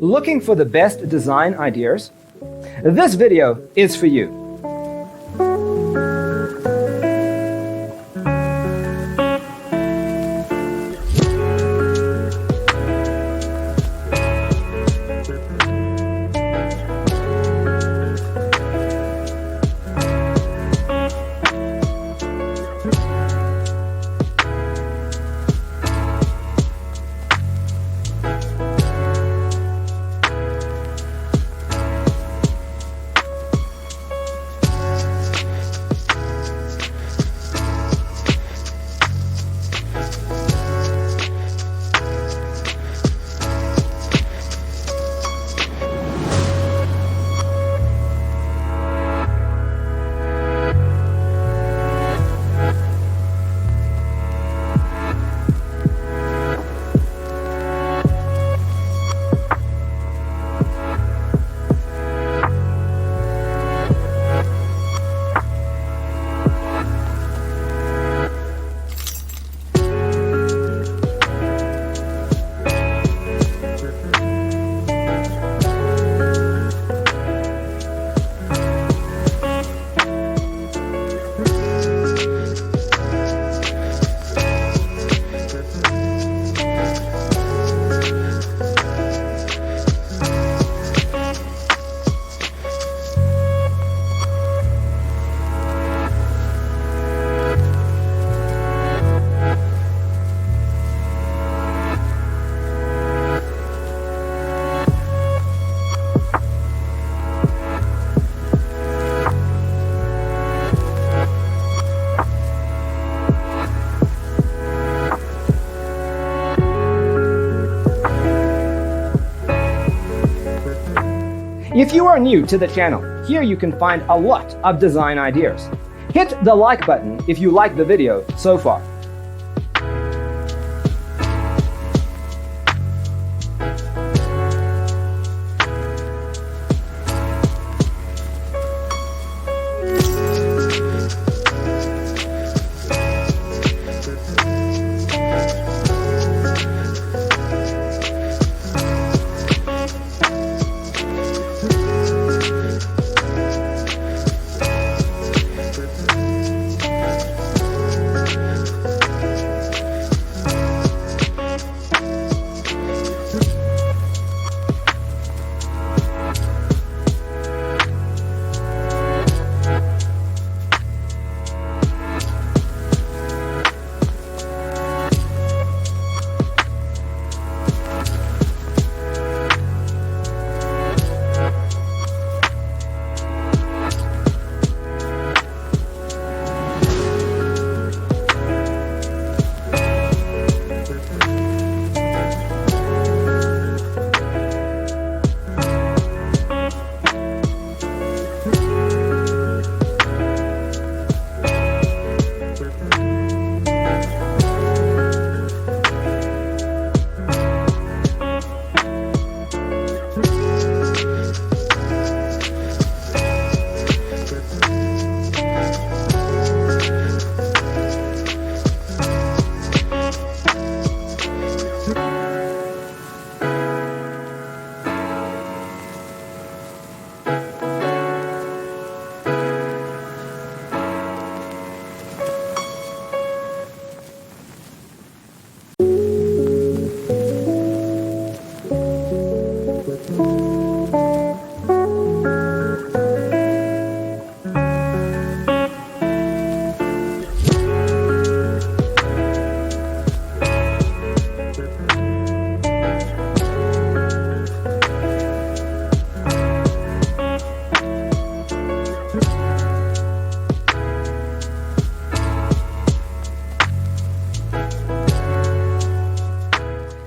Looking for the best design ideas? This video is for you. If you are new to the channel, here you can find a lot of design ideas. Hit the like button if you like the video so far.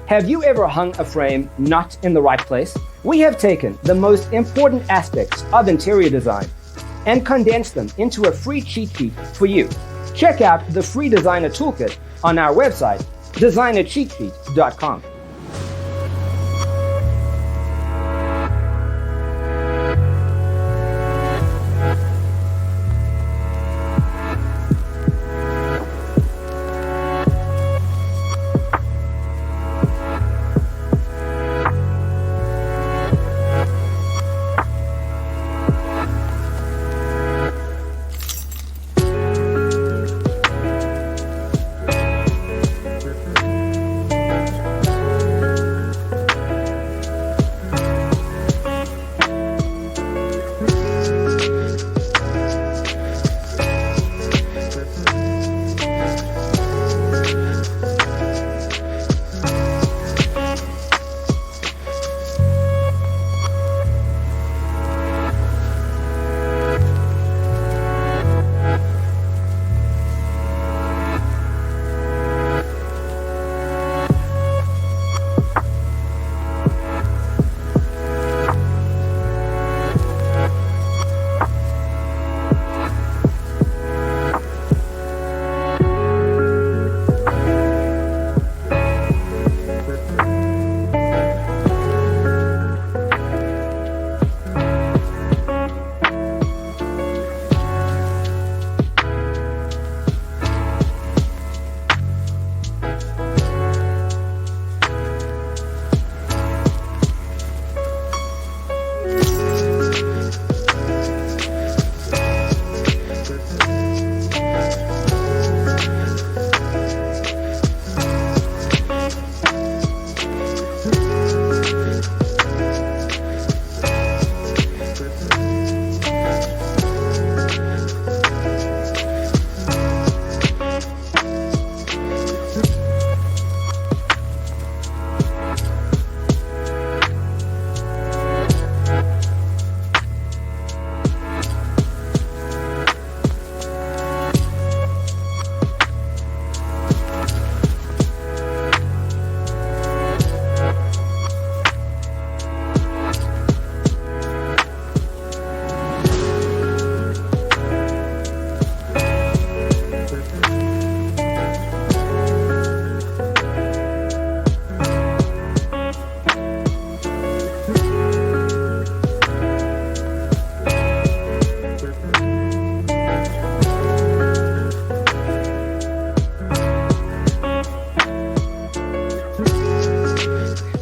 Have you ever hung a frame not in the right place? We have taken the most important aspects of interior design and condensed them into a free cheat sheet for you. Check out the free designer toolkit on our website, designercheatsheet.com.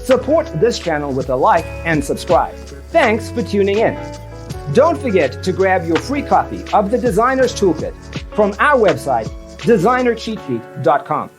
Support this channel with a like and subscribe. Thanks for tuning in. Don't forget to grab your free copy of the Designer's Toolkit from our website, designercheatsheet.com.